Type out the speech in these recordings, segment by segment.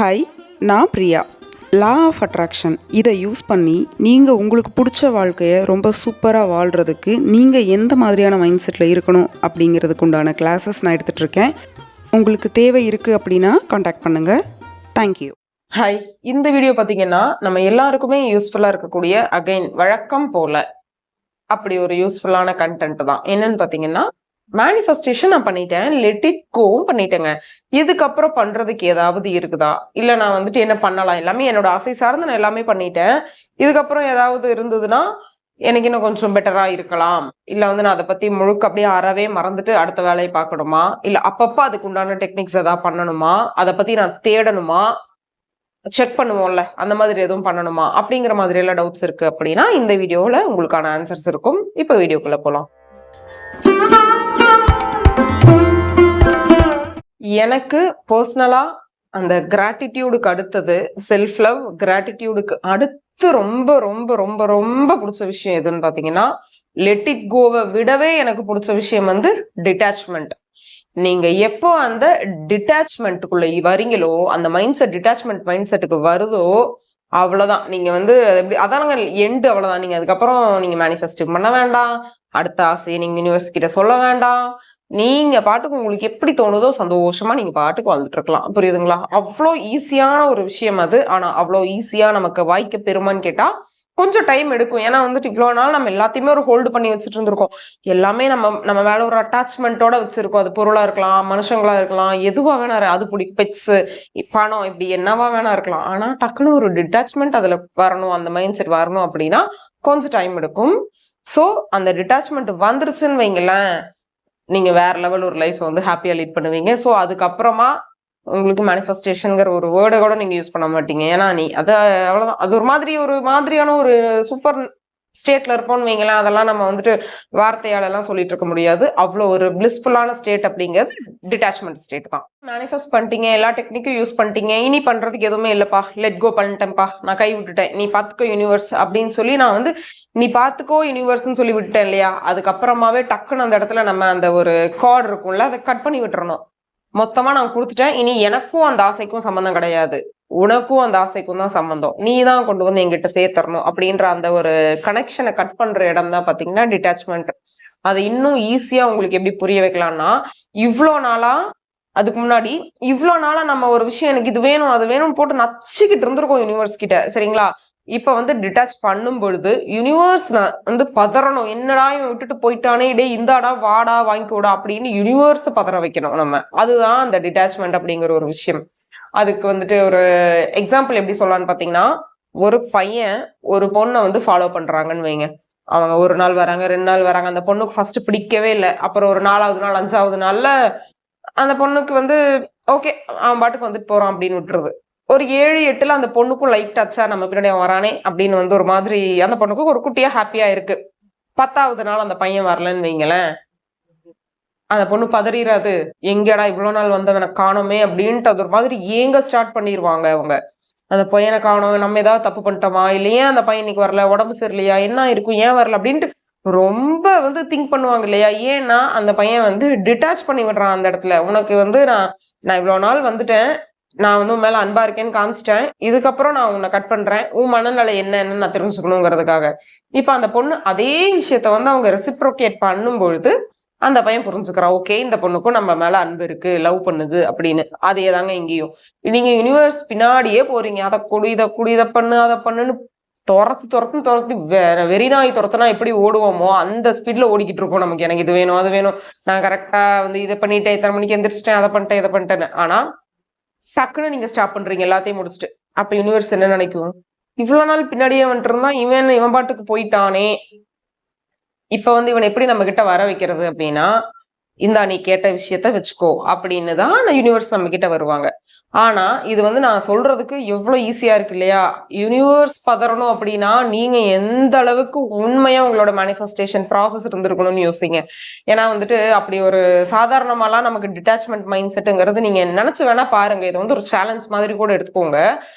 Hi, நான் Priya. Law of attraction இதை use பண்ணி நீங்கள் உங்களுக்கு பிடிச்ச வாழ்க்கையை ரொம்ப சூப்பராக வாழ்கிறதுக்கு நீங்கள் எந்த மாதிரியான மைண்ட் செட்டில் இருக்கணும் அப்படிங்கிறதுக்கு உண்டான கிளாஸஸ் நான் எடுத்துகிட்ருக்கேன். உங்களுக்கு தேவை இருக்குது அப்படின்னா காண்டாக்ட் பண்ணுங்கள். தேங்க்யூ. ஹாய், இந்த வீடியோ பார்த்தீங்கன்னா நம்ம எல்லாருக்குமே யூஸ்ஃபுல்லாக இருக்கக்கூடிய அகைன் வழக்கம் போல் அப்படி ஒரு யூஸ்ஃபுல்லான கண்டென்ட் தான். என்னன்னு பார்த்தீங்கன்னா, மேனிஃபெஸ்டேஷன் நான் பண்ணிட்டேன், லெட் இட் கோவும் பண்ணிட்டேங்க. இதுக்கப்புறம் பண்றதுக்கு ஏதாவது இருக்குதா, இல்லை நான் வந்துட்டு என்ன பண்ணலாம், எல்லாமே என்னோட ஆசை சார்ந்து நான் எல்லாமே பண்ணிட்டேன். இதுக்கப்புறம் ஏதாவது இருந்ததுன்னா எனக்கு இன்னும் கொஞ்சம் பெட்டரா இருக்கலாம், இல்லை வந்து நான் அதை பத்தி முழுக்க அப்படியே அறவே மறந்துட்டு அடுத்த வேலையை பார்க்கணுமா, இல்லை அப்பப்போ அதுக்கு உண்டான டெக்னிக்ஸ் ஏதாவது பண்ணணுமா, அதை பத்தி நான் தேடணுமா, செக் பண்ணுவோம்ல, அந்த மாதிரி எதுவும் பண்ணணுமா அப்படிங்கிற மாதிரி எல்லாம் டவுட்ஸ் இருக்கு அப்படின்னா இந்த வீடியோவில் உங்களுக்கான ஆன்சர்ஸ் இருக்கும். இப்போ வீடியோக்குள்ள போகலாம். எனக்கு பர்சனலா அந்த கிராட்டிடியூடுக்கு அடுத்தது செல்ஃப் லவ், கிராட்டிடியூடுக்கு அடுத்து ரொம்ப ரொம்ப ரொம்ப ரொம்ப பிடிச்ச விஷயம் எதுன்னு பார்த்தீங்கன்னா, லெட் இட் கோவை விடவே எனக்கு பிடிச்ச விஷயம் வந்து டிட்டாச்மெண்ட். நீங்க எப்போ அந்த டிட்டாச்மெண்ட்டுக்குள்ள வரீங்களோ, அந்த மைண்ட் செட் டிட்டாச்மெண்ட் மைண்ட் செட்டுக்கு வருதோ, அவ்வளவுதான். நீங்க வந்து அதானங்க எண்டு, அவ்வளவுதான். நீங்க அதுக்கப்புறம் நீங்க மேனிஃபெஸ்டிங் பண்ண வேண்டாம், அடுத்த ஆசையை நீங்க யூனிவர்ஸ் கிட்ட சொல்ல வேண்டாம். நீங்க பாட்டுக்கு உங்களுக்கு எப்படி தோணுதோ சந்தோஷமா நீங்க பாட்டுக்கு வாழ்ந்துட்டு இருக்கலாம். புரியுதுங்களா? அவ்வளோ ஈஸியான ஒரு விஷயம் அது. ஆனா அவ்வளோ ஈஸியா நமக்கு வாய்க்க பெறுமான்னு கேட்டா கொஞ்சம் டைம் எடுக்கும். ஏன்னா வந்துட்டு இவ்வளோ நாள் நம்ம எல்லாத்தையுமே ஒரு ஹோல்டு பண்ணி வச்சுட்டு இருந்திருக்கோம். எல்லாமே நம்ம மேல ஒரு அட்டாச்மெண்ட்டோட வச்சிருக்கோம். அது பொருளா இருக்கலாம், மனுஷங்களா இருக்கலாம், எதுவா வேணா, அது பெட்ஸ், பணம், இப்படி என்னவா வேணா இருக்கலாம். ஆனா டக்குன்னு ஒரு டிட்டாச்மெண்ட் அதுல வரணும், அந்த மைண்ட் செட் வரணும் அப்படின்னா கொஞ்சம் டைம் எடுக்கும். ஸோ அந்த டிட்டாச்மெண்ட் வந்துருச்சுன்னு வைங்களேன், நீங்க வேற லெவல் ஒரு லைஃப் வந்து ஹாப்பியா லீட் பண்ணுவீங்க. ஸோ அதுக்கப்புறமா உங்களுக்கு மேனிஃபெஸ்டேஷன்ங்கிற ஒரு வேர்டை கூட நீங்க யூஸ் பண்ண மாட்டீங்க. ஏன்னா அவ்வளவுதான். அது ஒரு மாதிரியான ஒரு சூப்பர் ஸ்டேட்ல இருப்போம்னு வைங்களேன். அதெல்லாம் நம்ம வந்துட்டு வார்த்தையால எல்லாம் சொல்லிட்டு இருக்க முடியாது. அவ்வளோ ஒரு பிளிஸ்ஃபுல்லான ஸ்டேட் அப்படிங்கிறது டிட்டாச்மெண்ட் ஸ்டேட் தான். மேனிஃபெஸ்ட் பண்ணிட்டீங்க, எல்லா டெக்னிக்கும் யூஸ் பண்ணிட்டீங்க, இனி பண்றதுக்கு எதுவுமே இல்லப்பா, லெட் கோ பண்ணிட்டேன்ப்பா, நான் கை விட்டுட்டேன், நீ பாத்துக்கோ யூனிவர்ஸ் அப்படின்னு சொல்லி நான் வந்து நீ பாத்துக்கோ யூனிவர்ஸ்ன்னு சொல்லி விட்டுட்டேன் இல்லையா? அதுக்கப்புறமாவே டக்குன்னு அந்த இடத்துல நம்ம அந்த ஒரு கார்டு இருக்கும்ல, அதை கட் பண்ணி விட்டுறணும். மொத்தமா நான் கொடுத்துட்டேன், இனி எனக்கும் அந்த ஆசைக்கும் சம்பந்தம் கிடையாது, உனக்கும் அந்த ஆசைக்கும் தான் சம்பந்தம், நீ தான் கொண்டு வந்து எங்கிட்ட சேர்த்தரணும் அப்படின்ற அந்த ஒரு கனெக்ஷனை கட் பண்ற இடம் தான் பாத்தீங்கன்னா டிட்டாச்மெண்ட். அதை இன்னும் ஈஸியா உங்களுக்கு எப்படி புரிய வைக்கலாம்னா, அதுக்கு முன்னாடி இவ்வளோ நாளா நம்ம ஒரு விஷயம் எனக்கு இது வேணும் அது வேணும்னு போட்டு நச்சுக்கிட்டு இருந்திருக்கோம் யூனிவர்ஸ் கிட்ட, சரிங்களா? இப்ப வந்து டிட்டாச் பண்ணும் பொழுது யூனிவர்ஸ் வந்து பதறணும், என்னடா இவன் விட்டுட்டு போயிட்டானே, டே இந்தாடா வாடா வாங்கிக்கோடா அப்படின்னு யூனிவர்ஸ் பதற வைக்கணும் நம்ம. அதுதான் அந்த டிட்டாச்மெண்ட் அப்படிங்கிற ஒரு விஷயம். அதுக்கு வந்துட்டு ஒரு எக்ஸாம்பிள் எப்படி சொல்லலாம்னு பாத்தீங்கன்னா, ஒரு பையன் ஒரு பொண்ணை வந்து ஃபாலோ பண்றாங்கன்னு வைங்க. அவங்க ஒரு நாள் வராங்க, 2 நாள் வராங்க, அந்த பொண்ணுக்கு ஃபர்ஸ்ட் பிடிக்கவே இல்லை. அப்புறம் ஒரு 4வது நாள் 5வது நாள்ல அந்த பொண்ணுக்கு வந்து ஓகே, அவன் பாட்டுக்கு வந்துட்டு போறான் அப்படின்னு விட்டுருது. ஒரு 7, 8ல அந்த பொண்ணுக்கும் லைட் டச்சா நம்ம பின்னாடி வரானே அப்படின்னு வந்து ஒரு மாதிரி அந்த பொண்ணுக்கும் ஒரு குட்டியா ஹாப்பியா இருக்கு. 10வது நாள் அந்த பையன் வரலன்னு வைங்களேன், அந்த பொண்ணு பதறிறாது, எங்கடா இவ்வளவு நாள் வந்தவனை காணோமே அப்படின்ட்டு அது ஒரு மாதிரி ஏங்க ஸ்டார்ட் பண்ணிடுவாங்க அவங்க. அந்த பையனை காணோம், நம்ம ஏதாவது தப்பு பண்ணிட்டோமா, இல்லை ஏன் அந்த பையன் இன்னைக்கு வரல, உடம்பு சரியில்லையா, என்ன இருக்கும், ஏன் வரல அப்படின்ட்டு ரொம்ப வந்து திங்க் பண்ணுவாங்க இல்லையா? ஏன்னா அந்த பையன் வந்து டிட்டாச் பண்ணி விடுறான் அந்த இடத்துல. உனக்கு வந்து நான் இவ்வளவு நாள் வந்துட்டேன், நான் வந்து உன் மேல அன்பா இருக்கேன்னு காமிச்சிட்டேன், இதுக்கப்புறம் நான் உன்னை கட் பண்றேன், உன் மனநிலை என்னன்னு நான் தெரிஞ்சுக்கணுங்கிறதுக்காக. இப்ப அந்த பொண்ணு அதே விஷயத்த வந்து அவங்க ரெசிப்ரோகேட் பண்ணும் பொழுது அந்த பையன் புரிஞ்சுக்கிறான், ஓகே இந்த பொண்ணுக்கும் நம்ம மேல அன்பு இருக்கு, லவ் பண்ணுது அப்படின்னு. அதே தாங்க இங்கேயும். நீங்க யூனிவர்ஸ் பின்னாடியே போறீங்க, அதை கொடு இதை பண்ணு அதை பண்ணுன்னு துரத்தி வெறி நாய் துரத்துனா எப்படி ஓடுவோமோ அந்த ஸ்பீட்ல ஓடிக்கிட்டு இருக்கோம். நமக்கு எனக்கு இது வேணும் அது வேணும், நான் கரெக்டா வந்து இதை பண்ணிட்டேன், இத்தனை மணிக்கு எந்திரிச்சிட்டேன், அதை பண்ணிட்டேன் இதை பண்ணிட்டேன்னு. ஆனா டக்குன்னு நீங்க ஸ்டாப் பண்றீங்க எல்லாத்தையும் முடிச்சுட்டு. அப்ப யூனிவர்ஸ் என்ன நினைக்கும், இவ்வளவு நாள் பின்னாடியே வந்துட்டு இருந்தா இவன் பாட்டுக்கு போயிட்டானே, இப்ப வந்து இவன் எப்படி நம்ம கிட்ட வர வைக்கிறது அப்படின்னா, இந்தா நீ கேட்ட விஷயத்த வச்சுக்கோ அப்படின்னு தான் யூனிவர்ஸ் நம்ம கிட்ட வருவாங்க. ஆனா இது வந்து நான் சொல்றதுக்கு எவ்வளவு ஈஸியா இருக்கு இல்லையா? யூனிவர்ஸ் பதறணும் அப்படின்னா நீங்க எந்த அளவுக்கு உண்மையா உங்களோட மேனிஃபெஸ்டேஷன் ப்ராசஸ் இருந்திருக்கணும்னு யோசிங்க. ஏன்னா வந்துட்டு அப்படி ஒரு சாதாரணமாலாம் நமக்கு டிட்டாச்மெண்ட் மைண்ட் செட்டுங்கிறது நீங்க நினைச்சு வேணா பாருங்க. இது வந்து ஒரு சேலஞ்ச் மாதிரி கூட எடுத்துக்கோங்க.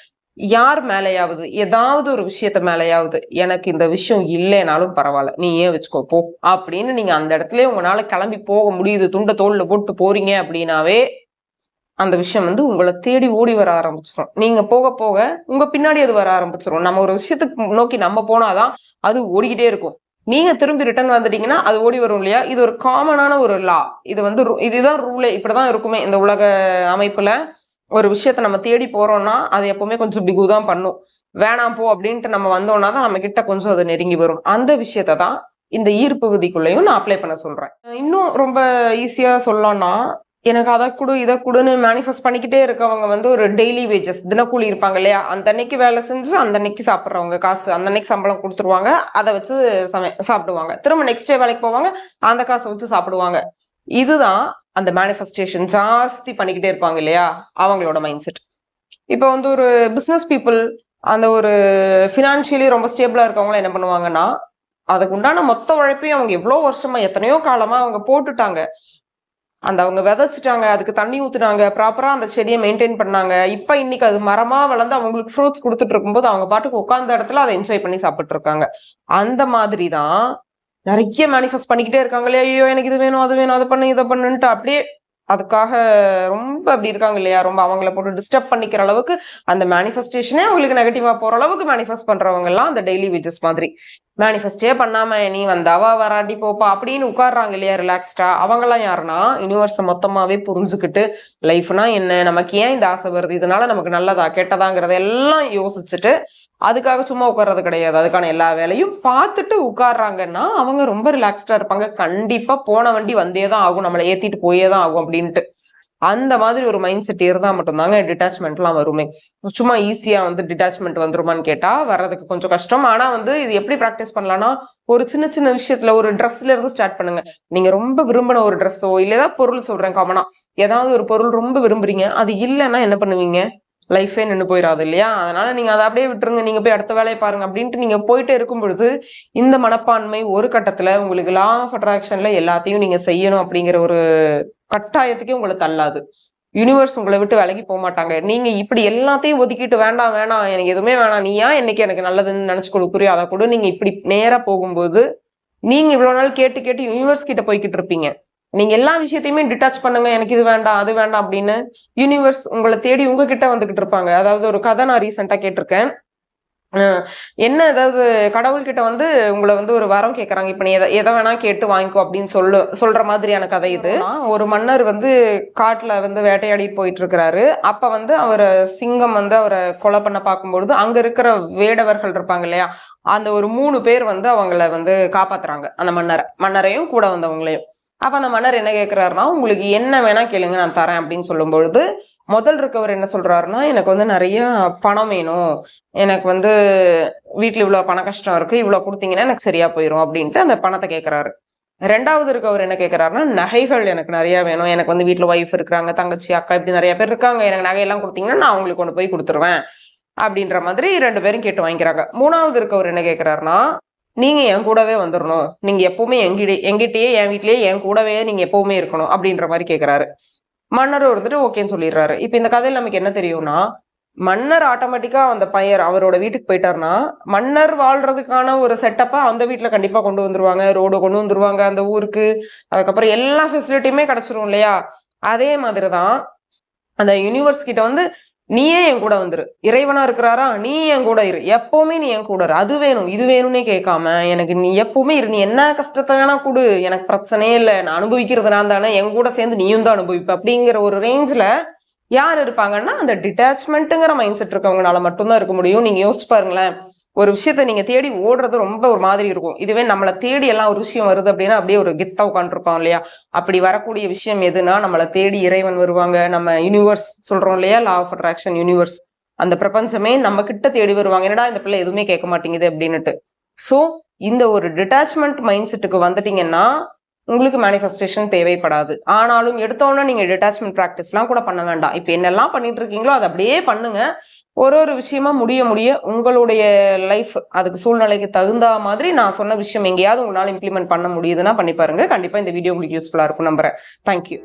யார் மேலேயாவது ஏதாவது ஒரு விஷயத்த மேலேயாவது எனக்கு இந்த விஷயம் இல்லைனாலும் பரவாயில்ல, நீ ஏன் வச்சுக்கோ போ அப்படின்னு நீங்க அந்த இடத்துல உங்களால கிளம்பி போக முடியுது, துண்ட தோல்ல போட்டு போறீங்க அப்படின்னாவே அந்த விஷயம் வந்து உங்களை தேடி ஓடி வர ஆரம்பிச்சிடும். நீங்க போக போக உங்க பின்னாடி அது வர ஆரம்பிச்சிடும். நம்ம ஒரு விஷயத்துக்கு நோக்கி நம்ம போனாதான் அது ஓடிக்கிட்டே இருக்கும். நீங்க திரும்பி ரிட்டர்ன் வந்துட்டீங்கன்னா அது ஓடி வரும் இல்லையா? இது ஒரு காமனான ஒரு லா. இது வந்து இதுதான் ரூலே. இப்படிதான் இருக்குமே இந்த உலக அமைப்புல. ஒரு விஷயத்த நம்ம தேடி போறோம்னா அது எப்பவுமே கொஞ்சம் பிகு தான் பண்ணும். வேணாம் போ அப்படின்ட்டு நம்ம வந்தோம்னா தான் நம்ம கிட்ட கொஞ்சம் அது நெருங்கி வரும். அந்த விஷயத்த தான் இந்த ஈர்ப்பு விதிக்குள்ளேயும் நான் அப்ளை பண்ண சொல்றேன். இன்னும் ரொம்ப ஈஸியா சொல்லலாம்னா, எனக்கு அதை கொடு இதை கொடுன்னு மேனிஃபெஸ்ட் பண்ணிக்கிட்டே இருக்கவங்க வந்து ஒரு டெய்லி வேஜஸ் தினக்கூலி இருப்பாங்க இல்லையா? அந்த அன்னைக்கு வேலை செஞ்சு அந்த அன்னைக்கு சாப்பிட்றவங்க காசு அந்த அன்னைக்கு சம்பளம் கொடுத்துருவாங்க. அதை வச்சு சாப்பிடுவாங்க. திரும்ப நெக்ஸ்ட் டே வேலைக்கு போவாங்க, அந்த காசை வச்சு சாப்பிடுவாங்க. இதுதான் அந்த மேனிஃபெஸ்டேஷன் ஜாஸ்தி பண்ணிக்கிட்டே இருப்பாங்க இல்லையா? அவங்களோட மைண்ட் செட். இப்போ வந்து ஒரு பிஸ்னஸ் பீப்புள், அந்த ஒரு ஃபினான்ஷியலி ரொம்ப ஸ்டேபிளா இருக்கவங்க என்ன பண்ணுவாங்கன்னா, அதுக்கு உண்டான மொத்த உழைப்பையும் அவங்க எவ்வளோ வருஷமா எத்தனையோ காலமா அவங்க போட்டுட்டாங்க. அவங்க விதைச்சிட்டாங்க, அதுக்கு தண்ணி ஊத்துனாங்க, ப்ராப்பரா அந்த செடியை மெயின்டைன் பண்ணாங்க. இப்ப இன்னைக்கு அது மரமா வளர்ந்து அவங்களுக்கு ஃப்ரூட்ஸ் கொடுத்துட்டு இருக்கும்போது அவங்க பாட்டுக்கு உட்கார்ந்த இடத்துல அதை என்ஜாய் பண்ணி சாப்பிட்டு இருக்காங்க. அந்த மாதிரி தான் நிறைய மேனிஃபெஸ்ட் பண்ணிக்கிட்டே இருக்காங்க இல்லையா? ஐயோ எனக்கு இது வேணும், அது வேணும், அதை பண்ணு, இதை பண்ணுன்ட்டு அப்படியே அதுக்காக ரொம்ப அப்படி இருக்காங்க இல்லையா? ரொம்ப அவங்கள போட்டு டிஸ்டர்ப் பண்ணிக்கிற அளவுக்கு அந்த மேனிஃபெஸ்டேஷனே அவங்களுக்கு நெகட்டிவா போற அளவுக்கு மேனிஃபெஸ்ட் பண்றவங்க எல்லாம் அந்த டெய்லி வேஜஸ் மாதிரி. மேனிஃபெஸ்டே பண்ணாம நீ வந்தாவா வராட்டி போப்பா அப்படின்னு உட்கார்றாங்க இல்லையா ரிலாக்ஸ்டா? அவங்கெல்லாம் யாருன்னா யூனிவர்ஸை மொத்தமாவே புரிஞ்சுக்கிட்டு லைஃப்னா என்ன, நமக்கு ஏன் இந்த ஆசை வருது, இதனால நமக்கு நல்லதா கெட்டதாங்கிறத எல்லாம் யோசிச்சுட்டு அதுக்காக சும்மா உட்கார்றது கிடையாது. அதுக்கான எல்லா வேலையும் பார்த்துட்டு உட்கார்றாங்கன்னா அவங்க ரொம்ப ரிலாக்ஸ்டா இருப்பாங்க. கண்டிப்பா போன வண்டி வந்தே தான் ஆகும், நம்மளை ஏத்திட்டு போயே தான் ஆகும் அப்படின்ட்டு. அந்த மாதிரி ஒரு மைண்ட் செட் இருந்தா மட்டும்தாங்க டிட்டாச்மெண்ட்லாம் வருமே. சும்மா ஈஸியா வந்து டிட்டாச்மெண்ட் வந்துருமான்னு கேட்டா வர்றதுக்கு கொஞ்சம் கஷ்டம். ஆனா வந்து இது எப்படி ப்ராக்டிஸ் பண்ணலாம்னா, ஒரு சின்ன சின்ன விஷயத்துல ஒரு ட்ரெஸ்ல இருந்து ஸ்டார்ட் பண்ணுங்க. நீங்க ரொம்ப விரும்பின ஒரு ட்ரெஸ்ஸோ இல்ல ஏதாவது பொருள் சொல்றேன் காமனா, ஏதாவது ஒரு பொருள் ரொம்ப விரும்புறீங்க, அது இல்லைன்னா என்ன பண்ணுவீங்க? லைஃபே நின்று போயிடாது இல்லையா? அதனால நீங்க அதை அப்படியே விட்டுருங்க, நீங்க போய் அடுத்த வேலையை பாருங்க அப்படின்ட்டு நீங்க போயிட்டே இருக்கும் பொழுது இந்த மனப்பான்மை ஒரு கட்டத்துல உங்களுக்கு லா ஆஃப் அட்ராக்ஷன்ல எல்லாத்தையும் நீங்க செய்யணும் அப்படிங்கிற ஒரு கட்டாயத்துக்கே உங்களை தள்ளாது. யூனிவர்ஸ் உங்களை விட்டு விலகி போக மாட்டாங்க. நீங்க இப்படி எல்லாத்தையும் ஒதுக்கிட்டு வேண்டாம் வேணாம் எனக்கு எதுவுமே வேணாம், நீ ஏன் இன்னைக்கு எனக்கு நல்லதுன்னு நினைச்சு கொடுக்குறியோ அதை கூட நீங்க இப்படி நேரா போகும்போது நீங்க இவ்வளவு நாள் கேட்டு கேட்டு யூனிவர்ஸ் கிட்ட போய்கிட்டு இருப்பீங்க. நீங்க எல்லா விஷயத்தையுமே டிட்டாச் பண்ணுங்க, எனக்கு இது வேண்டாம் அது வேண்டாம் அப்படின்னு யூனிவர்ஸ் உங்களை தேடி உங்ககிட்ட வந்துகிட்டு இருப்பாங்க. அதாவது ஒரு கதை நான் ரீசெண்டா கேட்டிருக்கேன். என்ன ஏதாவது கடவுள்கிட்ட வந்து உங்களை வந்து ஒரு வரம் கேட்கறாங்க, இப்ப நீ எதை வேணா கேட்டு வாங்கிக்கோ அப்படின்னு சொல்ற மாதிரியான கதை இது. ஒரு மன்னர் வந்து காட்டுல வந்து வேட்டையாடி போயிட்டு இருக்கிறாரு. அப்ப வந்து அவரை சிங்கம் வந்து அவரை கொலை பண்ண பார்க்கும்பொழுது அங்க இருக்கிற வேடவர்கள் இருப்பாங்க இல்லையா? அந்த ஒரு 3 பேர் வந்து அவங்கள வந்து காப்பாத்துறாங்க, அந்த மன்னரையும் கூட வந்தவங்களையும். அப்ப அந்த மன்னர் என்ன கேட்கிறாருன்னா, உங்களுக்கு என்ன வேணா கேளுங்க நான் தரேன் அப்படின்னு சொல்லும் பொழுது முதல் இருக்கவர் என்ன சொல்றாருன்னா, எனக்கு வந்து நிறைய பணம் வேணும், எனக்கு வந்து வீட்டுல இவ்வளவு பண கஷ்டம் இருக்கு, இவ்வளவு கொடுத்தீங்கன்னா எனக்கு சரியா போயிடும் அப்படின்ட்டு அந்த பணத்தை கேட்கிறாரு. 2வது இருக்கவர் என்ன கேட்கிறாருன்னா, நகைகள் எனக்கு நிறைய வேணும், எனக்கு வந்து வீட்டுல ஒய்ஃப் இருக்கிறாங்க, தங்கச்சி அக்கா இப்படி நிறைய பேர் இருக்காங்க, எனக்கு நகையெல்லாம் கொடுத்தீங்கன்னா நான் அவங்களுக்கு கொண்டு போய் கொடுத்துருவேன் அப்படின்ற மாதிரி 2 பேரும் கேட்டு வாங்கிக்கிறாங்க. 3வது இருக்கவர் என்ன கேட்கிறாருன்னா, நீங்க என் கூடவே வந்துடணும், நீங்க எப்பவுமே எங்கிட்டயே என் வீட்லயே என் கூடவே நீங்க எப்பவுமே இருக்கணும் அப்படின்ற மாதிரி கேட்கிறாரு. மன்னர் வந்துட்டு ஓகேன்னு சொல்லிடுறாரு. இப்ப இந்த கதையில நமக்கு என்ன தெரியும்னா, மன்னர் ஆட்டோமேட்டிக்கா அந்த பையன் அவரோட வீட்டுக்கு போயிட்டாருன்னா, மன்னர் வாழ்றதுக்கான ஒரு செட்டப்பா அந்த வீட்டுல கண்டிப்பா கொண்டு வந்துருவாங்க, ரோடு கொண்டு வந்துருவாங்க அந்த ஊருக்கு. அதுக்கப்புறம் எல்லா ஃபெசிலிட்டியுமே கிடைச்சிரும் இல்லையா? அதே மாதிரிதான் அந்த யூனிவர்ஸ் கிட்ட வந்து நீயே என் கூட வந்துரு, இறைவனா இருக்கிறாரா, நீ என் கூட இரு, எப்பவுமே நீ என் கூட இரு, அது வேணும் இது வேணும்னே கேட்காம எனக்கு நீ எப்பவுமே இரு, நீ என்ன கஷ்டத்தை வேணா கொடு, எனக்கு பிரச்சனையே இல்லை, நான் அனுபவிக்கிறது நான் தானே, என் கூட சேர்ந்து நீயும் தான் அனுபவிப்ப அப்படிங்கிற ஒரு ரேஞ்சில் யார் இருப்பாங்கன்னா அந்த டிட்டாச்மெண்ட்டுங்கிற மைண்ட் செட் இருக்கவங்களால மட்டும்தான் இருக்க முடியும். நீங்க யோசிச்சு பாருங்களேன், ஒரு விஷயத்த நீங்க தேடி ஓடுறது ரொம்ப ஒரு மாதிரி இருக்கும். இதுவே நம்மளை தேடி எல்லாம் ஒரு விஷயம் வருது அப்படின்னா அப்படியே ஒரு கெத்தா உட்காந்துருப்போம் இல்லையா? அப்படி வரக்கூடிய விஷயம் எதுனா நம்மளை தேடி இறைவன் வருவாங்க, நம்ம யூனிவர்ஸ் சொல்றோம் இல்லையா, லா ஆஃப் அட்ராக்ஷன் யூனிவர்ஸ், அந்த பிரபஞ்சமே நம்ம கிட்ட தேடி வருவாங்க. என்னடா இந்த பிள்ளை எதுவுமே கேட்க மாட்டேங்குது அப்படின்னுட்டு. ஸோ இந்த ஒரு டிட்டாச்மெண்ட் மைண்ட் செட்டுக்கு வந்துட்டீங்கன்னா உங்களுக்கு மேனிஃபெஸ்டேஷன் தேவைப்படாது. ஆனாலும் எடுத்தோன்னா நீங்க டிட்டாச்மெண்ட் ப்ராக்டிஸ்லாம் கூட பண்ண வேண்டாம். இப்போ என்னெல்லாம் பண்ணிட்டு இருக்கீங்களோ அதை அப்படியே பண்ணுங்க. ஒரு விஷயமா முடிய உங்களுடைய லைஃப் அதுக்கு சூழ்நிலைக்கு தகுந்த மாதிரி நான் சொன்ன விஷயம் எங்கேயாவது உங்களால் இம்ப்ளிமெண்ட் பண்ண முடியுதுன்னா பண்ணி பாருங்க. கண்டிப்பா இந்த வீடியோ உங்களுக்கு யூஸ்ஃபுல்லா இருக்கும் நம்புறேன். தேங்க்யூ.